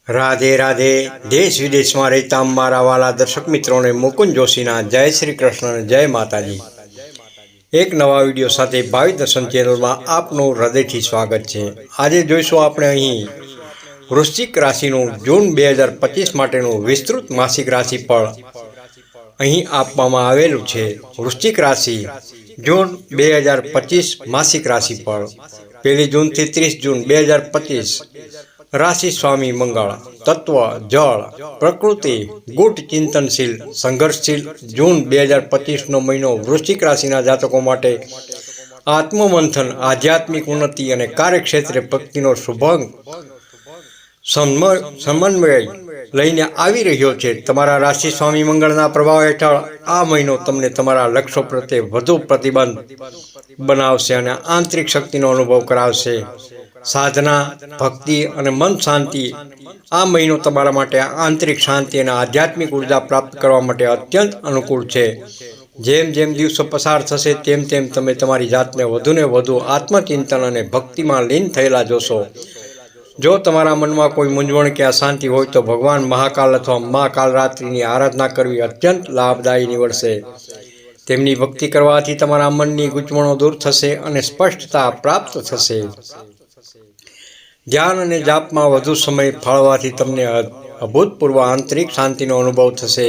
રાધે રાધે। દેશ વિદેશમાં રહેતા મારા વાલા દર્શક મિત્રોને મુકુંદ જોશીના જય શ્રી કૃષ્ણ, જય માતાજી। એક નવા વિડીયો સાથે ભાવિ દર્શન ચેનલમાં આપનું હૃદયથી સ્વાગત છે। આજે જોઈશું આપણે અહીં વૃશ્ચિક રાશિનું જૂન 2025 માટેનું વિસ્તૃત માસિક રાશિફળ અહીં આપવામાં આવેલું છે। વૃશ્ચિક રાશિ જૂન 2025 માસિક રાશિફળ 1 જૂનથી 30 જૂન 2025। રાશિ સ્વામી મંગળ, તત્વ જળ, પ્રકૃતિ ગુટ ચિંતનશીલ સંઘર્ષશીલ। જૂન 2025નો મહિનો વૃશ્ચિક રાશિના જાતકો માટે આત્મમંથન, આધ્યાત્મિક ઉન્નતિ અને કાર્યક્ષેત્રે પ્રગતિનો શુભંગ સમન્વય લઈને આવી રહ્યો છે। તમારા રાશિ સ્વામી મંગળના પ્રભાવ હેઠળ આ મહિનો તમને તમારા લક્ષ્યો પ્રત્યે વધુ પ્રતિબદ્ધ બનાવશે અને આંતરિક શક્તિનો અનુભવ કરાવશે। સાધના, ભક્તિ અને મન શાંતિ। આ મહિનો તમારા માટે આંતરિક શાંતિ અને આધ્યાત્મિક ઉર્જા પ્રાપ્ત કરવા માટે અત્યંત અનુકૂળ છે। જેમ જેમ દિવસો પસાર થશે તેમ તેમ તમે તમારી જાતને વધુને વધુ આત્મચિંતન અને ભક્તિમાં લીન થયેલા જોશો। જો તમારા મનમાં કોઈ મૂંઝવણ કે અશાંતિ હોય તો ભગવાન મહાકાલ અથવા મા કાલરાત્રિની આરાધના કરવી અત્યંત લાભદાયી નીવડશે। તેમની ભક્તિ કરવાથી તમારા મનની ગૂંચવણો દૂર થશે અને સ્પષ્ટતા પ્રાપ્ત થશે। ધ્યાન અને જાપમાં વધુ સમય ફાળવવાથી તમને અભૂતપૂર્વ આંતરિક શાંતિનો અનુભવ થશે।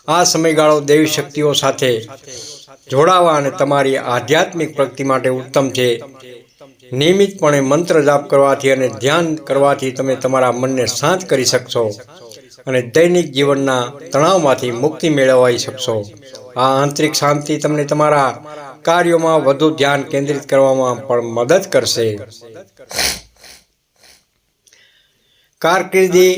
આ સમયગાળો દૈવી શક્તિઓ સાથે જોડાવા અને તમારી આધ્યાત્મિક પ્રગતિ માટે ઉત્તમ છે। નિયમિતપણે મંત્ર જાપ કરવાથી અને ધ્યાન કરવાથી તમે તમારા મનને શાંત કરી શકશો અને દૈનિક જીવનના તણાવમાંથી મુક્તિ મેળવી શકશો। આ આંતરિક શાંતિ તમને તમારા કાર્યોમાં વધુ ધ્યાન કેન્દ્રિત કરવામાં પણ મદદ કરશે। કારકિર્દી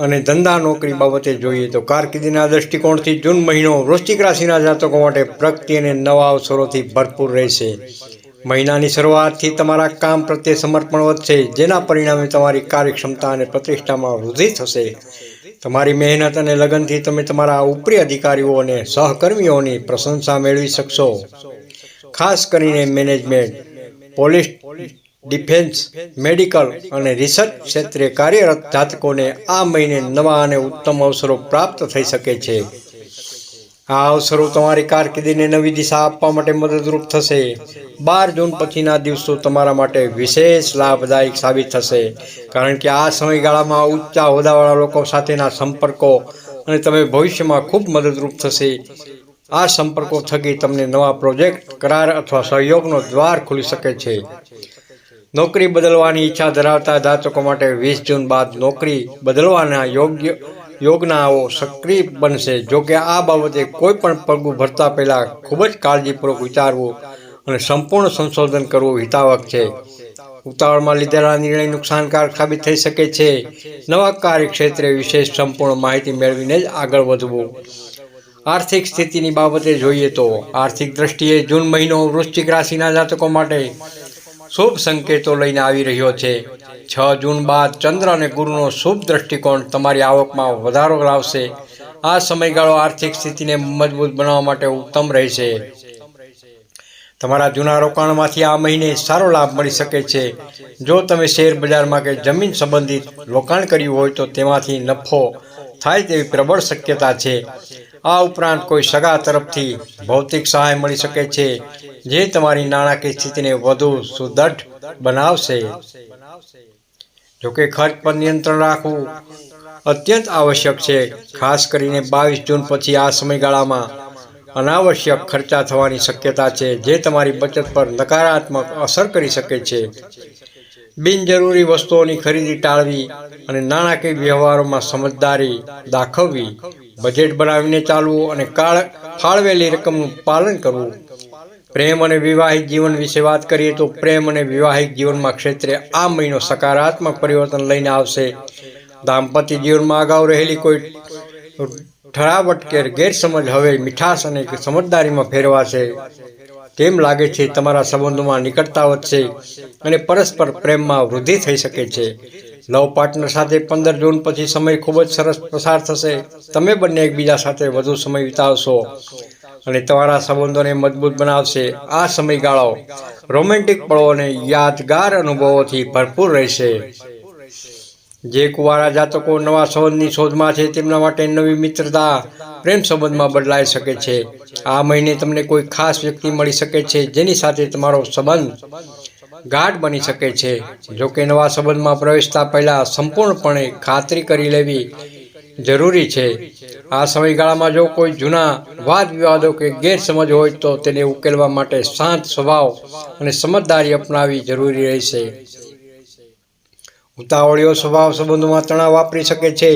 અને ધંધા નોકરી બાબતે જોઈએ તો કારકિર્દીના દૃષ્ટિકોણથી જૂન મહિનો વૃશ્ચિક રાશિના જાતકો માટે પ્રગતિ અને નવા અવસરોથી ભરપૂર રહેશે। મહિનાની શરૂઆતથી તમારા કામ પ્રત્યે સમર્પણ વધશે, જેના પરિણામે તમારી કાર્યક્ષમતા અને પ્રતિષ્ઠામાં વૃદ્ધિ થશે। તમારી મહેનત અને લગનથી તમે તમારા ઉપરી અધિકારીઓ અને સહકર્મીઓની પ્રશંસા મેળવી શકશો। ખાસ કરીને મેનેજમેન્ટ, પોલીસ, ડિફેન્સ, મેડિકલ અને રિસર્ચ ક્ષેત્રે કાર્યરત જાતકોને આ મહિને નવા અને ઉત્તમ અવસરો પ્રાપ્ત થઈ શકે છે। આ અવસરો તમારી કારકિર્દીને નવી દિશા આપવા માટે મદદરૂપ થશે। 12 જૂન પછીના દિવસો તમારા માટે વિશેષ લાભદાયક સાબિત થશે, કારણ કે આ સમયગાળામાં ઊંચા હોદ્દાવાળા લોકો સાથેના સંપર્કો અને તમે ભવિષ્યમાં ખૂબ મદદરૂપ થશે। આ સંપર્કો થકી તમને નવા પ્રોજેક્ટ, કરાર અથવા સહયોગનો દ્વાર ખુલી શકે છે। નોકરી બદલવાની ઈચ્છા ધરાવતા જાતકો માટે 20 જૂન બાદ નોકરી બદલવાના યોજનાઓ સક્રિય બનશે। જોકે આ બાબતે કોઈ પણ પગલું ભરતા પહેલા ખૂબ જ કાળજીપૂર્વક વિચારવું અને સંપૂર્ણ સંશોધન કરવું હિતાવહ છે। ઉતાવળમાં લીધેલા નિર્ણય નુકસાનકારક સાબિત થઈ શકે છે। નવા કાર્યક્ષેત્રે વિશેષ સંપૂર્ણ માહિતી મેળવીને જ આગળ વધવું। આર્થિક સ્થિતિની બાબતે જોઈએ તો આર્થિક દ્રષ્ટિએ જૂન મહિનો વૃશ્ચિક રાશિના જાતકો માટે શુભ સંકેતો લઈને આવી રહ્યો છે। 6 જૂન બાદ ચંદ્ર અને ગુરુનો શુભ દ્રષ્ટિકોણ તમારી આવકમાં વધારો લાવશે। આ સમયગાળો આર્થિક સ્થિતિને મજબૂત બનાવવા માટે ઉત્તમ રહેશે। તમારા જૂના રોકાણમાંથી આ મહિને સારો લાભ મળી શકે છે। જો તમે શેર બજારમાં કે જમીન સંબંધિત રોકાણ કર્યું હોય તો તેમાંથી નફો થાય તેવી પ્રબળ શક્યતા છે। આ ઉપરાંત કોઈ સગા તરફથી ભૌતિક સહાય મળી શકે છે, જે તમારી નાણાકીય સ્થિતિને વધુ સુદૃઢ બનાવશે। જોકે ખર્ચ પર નિયંત્રણ રાખવું અત્યંત આવશ્યક છે। ખાસ કરીને 22 જૂન પછી આ સમયગાળામાં અનાવશ્યક ખર્ચા થવાની શક્યતા છે, જે તમારી બચત પર નકારાત્મક અસર કરી શકે છે। બિનજરૂરી વસ્તુઓની ખરીદી ટાળવી અને નાણાકીય વ્યવહારોમાં સમજદારી દાખવવી। બજેટ બનાવીને ચાલવું અને ફાળવેલી રકમનું પાલન કરવું। પ્રેમ અને વિવાહિક જીવન વિશે વાત કરીએ તો પ્રેમ અને વિવાહિક જીવનમાં ક્ષેત્રે આ મહિનો સકારાત્મક પરિવર્તન લઈને આવશે। દાંપત્ય જીવનમાં અગાઉ રહેલી કોઈ ઠરાવટ કે ગેરસમજ હવે મીઠાશ અને સમજદારીમાં ફેરવાશે। તેમ લાગે છે તમારા સંબંધોમાં નિકટતા વધશે અને પરસ્પર પ્રેમમાં વૃદ્ધિ થઈ શકે છે। લવ પાર્ટનર સાથે 15 જૂન પછી સમય ખૂબ જ સરસ પસાર થશે। તમે બંને એકબીજા સાથે વધુ સમય વિતાવશો અને તમારા સંબંધોને મજબૂત બનાવશે। આ સમયગાળો રોમેન્ટિક પળો અને યાદગાર અનુભવોથી ભરપૂર રહેશે। જે કુંવારા જાતકો નવા સંબંધની શોધમાં છે તેમના માટે નવી મિત્રતા પ્રેમ સંબંધમાં બદલાઈ શકે છે. આ મહિને તમને કોઈ ખાસ વ્યક્તિ મળી શકે છે જેની સાથે તમારો સંબંધ ગાઢ બની શકે છે. જોકે નવા સંબંધમાં પ્રવેશતા પહેલાં સંપૂર્ણપણે ખાતરી કરી લેવી જરૂરી છે. આ સમયગાળામાં જો કોઈ જૂના વાદ વિવાદો કે ગેરસમજ હોય તો તેને ઉકેલવા માટે શાંત સ્વભાવ અને સમજદારી અપનાવવી જરૂરી રહેશે. ઉતાવળિયો સ્વભાવ સંબંધોમાં તણાવ વાપરી શકે છે.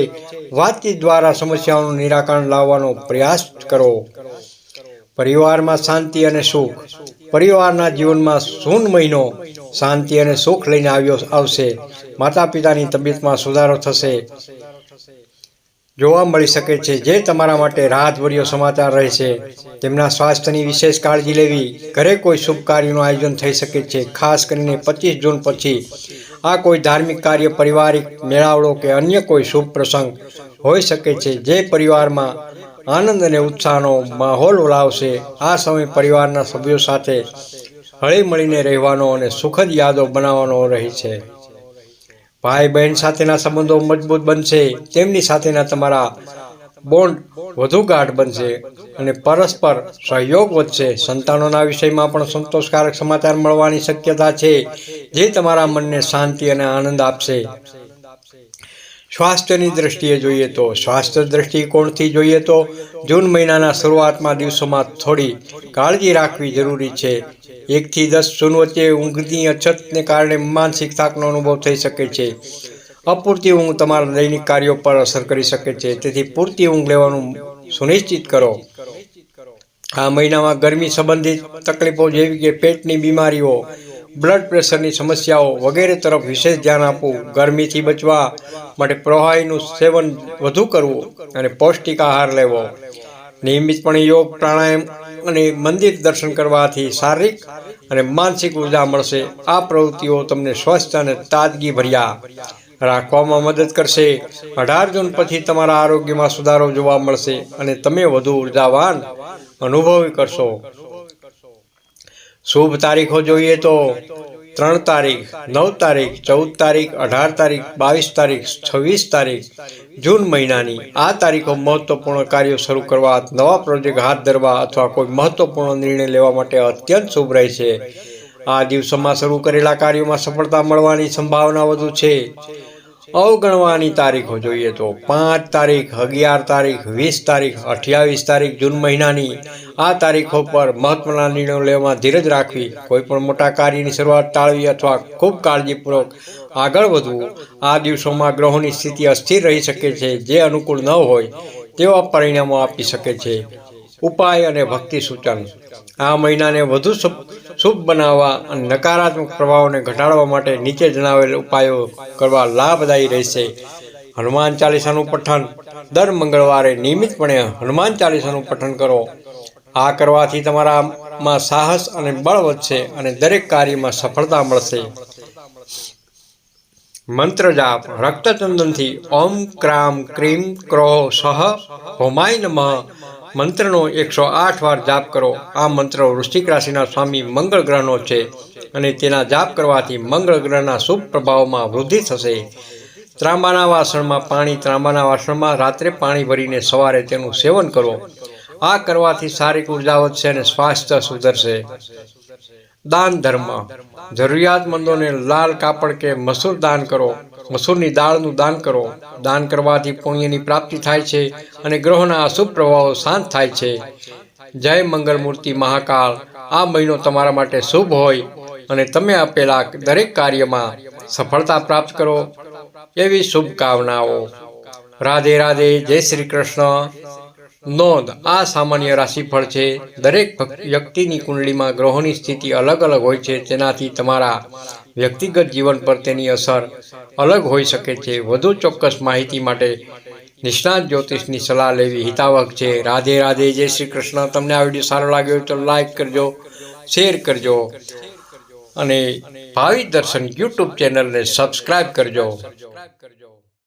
વાતચીત દ્વારા સમસ્યાઓનું નિરાકરણ લાવવાનો પ્રયાસ કરો. પરિવારમાં શાંતિ અને સુખ. પરિવારના જીવનમાં જૂન મહિનો શાંતિ અને સુખ લઈને આવશે. માતા પિતાની તબિયતમાં સુધારો થશે જોવા મળી શકે છે, જે તમારા માટે રાહતભર્યો સમાચાર રહેશે. તેમના સ્વાસ્થ્યની વિશેષ કાળજી લેવી. ઘરે કોઈ શુભ કાર્યનું આયોજન થઈ શકે છે, ખાસ કરીને 25 જૂન પછી. આ કોઈ ધાર્મિક કાર્ય, પારિવારિક મેળાવડો કે અન્ય કોઈ શુભ પ્રસંગ હોઈ શકે છે જે પરિવારમાં આનંદ અને ઉત્સાહનો માહોલ લાવશે. આ સમય પરિવારના સભ્યો સાથે હળી મળીને રહેવાનો અને સુખદ યાદો બનાવવાનો રહે છે. ભાઈ બહેન સાથેના સંબંધો મજબૂત બનશે. તેમની સાથેના તમારા બોન્ડ વધુ ગાઢ બનશે અને પરસ્પર સહયોગ વધશે. સંતાનોના વિષયમાં પણ સંતોષકારક સમાચાર મળવાની શક્યતા છે જે તમારા મનને શાંતિ અને આનંદ આપશે. સ્વાસ્થ્યની દ્રષ્ટિએ જોઈએ તો સ્વાસ્થ્ય દ્રષ્ટિકોણથી જોઈએ તો જૂન મહિનાના શરૂઆતમાં દિવસોમાં થોડી કાળજી રાખવી જરૂરી છે. 1 થી 10 જૂન વચ્ચે ઊંઘની અછતને કારણે માનસિક થાકનો અનુભવ થઈ શકે છે. અપૂરતી ઊંઘ તમારા દૈનિક કાર્યો પર અસર કરી શકે છે, તેથી પૂરતી ઊંઘ લેવાનું સુનિશ્ચિત કરો. આ મહિનામાં ગરમી સંબંધિત તકલીફો જેવી કે પેટની બીમારીઓ, બ્લડ પ્રેશરની સમસ્યાઓ વગેરે તરફ વિશેષ ધ્યાન આપવું. ગરમીથી બચવા માટે પ્રવાહીનું સેવન વધુ કરવું અને પૌષ્ટિક આહાર લેવો. નિયમિતપણે યોગ, પ્રાણાયામ અને મંદિર દર્શન કરવાથી શારીરિક અને માનસિક ઉર્જા મળશે. આ પ્રવૃત્તિઓ તમને સ્વસ્થ અને તાજગી ભર્યા રાખવામાં મદદ કરશે. 18 જૂન પછી તમારા આરોગ્યમાં સુધારો જોવા મળશે અને તમે વધુ ઉર્જાવાન અનુભવ કરશો. શુભ તારીખો જોઈએ તો 3 તારીખ, 9 તારીખ, 14 તારીખ, 18 તારીખ, 22 તારીખ, 26 તારીખ જૂન મહિનાની. આ તારીખો મહત્વપૂર્ણ કાર્યો શરૂ કરવા, નવા પ્રોજેક્ટ હાથ ધરવા અથવા કોઈ મહત્વપૂર્ણ નિર્ણય લેવા માટે અત્યંત શુભ રહેશે. આ દિવસોમાં શરૂ કરેલા કાર્યોમાં સફળતા મળવાની સંભાવના વધુ છે. અવગણવાની તારીખો જોઈએ તો 5 તારીખ, 11 તારીખ, 20 તારીખ, 28 તારીખ જૂન મહિનાની. આ તારીખો પર મહત્વના નિર્ણયો લેવામાં ધીરજ રાખવી, કોઈપણ મોટા કાર્યની શરૂઆત ટાળવી અથવા ખૂબ કાળજીપૂર્વક આગળ વધવું. આ દિવસોમાં ગ્રહોની સ્થિતિ અસ્થિર રહી શકે છે, જે અનુકૂળ ન હોય તેવા પરિણામો આપી શકે છે. ઉપાય અને ભક્તિ સૂચન. આ મહિનાને વધુ શુભ બનાવવા અને નકારાત્મક પ્રભાવોને ઘટાડવા માટે નીચે જણાવેલ ઉપાયો કરવા લાભદાયી રહેશે. હનુમાન ચાલીસાનું પઠન. દર મંગળવારે નિયમિતપણે હનુમાન ચાલીસાનું પઠન કરો. આ કરવાથી તમારામાં સાહસ અને બળ વધશે અને દરેક કાર્યમાં સફળતા મળશે. મંત્ર જાપ. રક્તચંદનથી ઓમ ક્રામ ક્રીમ ક્રોહ સહ હોમાય નમઃ મંત્રનો 108 વાર જાપ કરો. આ મંત્ર વૃશ્ચિક રાશિના સ્વામી મંગળ ગ્રહનો છે અને તેના જાપ કરવાથી મંગળ ગ્રહના શુભ પ્રભાવમાં વૃદ્ધિ થશે. ત્રાંબાના વાસણમાં પાણી. ત્રાંબાના વાસણમાં રાત્રે પાણી ભરીને સવારે તેનું સેવન કરો. આ કરવાથી શારીરિક ઉર્જા વધશે અને સ્વાસ્થ્ય સુધરશે. દાન ધર્મ. જરૂરિયાતમંદોને લાલ કાપડ કે મસૂર દાન કરો. મસૂરની દાળનું દાન કરો. દાન કરવાથી પુણ્યની પ્રાપ્તિ થાય છે અને ગ્રહોના અશુભ પ્રભાવો શાંત થાય છે. જય મંગળ મૂર્તિ મહાકાળ. આ મહિનો તમારા માટે શુભ હોય અને તમે આપેલા દરેક કાર્યમાં સફળતા પ્રાપ્ત કરો એવી શુભકામનાઓ. રાધે રાધે. જય શ્રી કૃષ્ણ. નોંધ: આ સામાન્ય રાશિફળ છે. દરેક વ્યક્તિની કુંડળીમાં ગ્રહોની સ્થિતિ અલગ અલગ હોય છે, તેનાથી તમારા વ્યક્તિગત જીવન પર તેની અસર અલગ હોઈ શકે છે. વધુ ચોક્કસ માહિતી માટે નિષ્ણાત જ્યોતિષની સલાહ લેવી હિતાવહ છે. રાધે રાધે. જય શ્રી કૃષ્ણ. તમને આ વિડીયો સારો લાગ્યો તો લાઈક કરજો, શેર કરજો અને ભાવિ દર્શન યુટ્યુબ ચેનલને સબસ્ક્રાઈબ કરજો.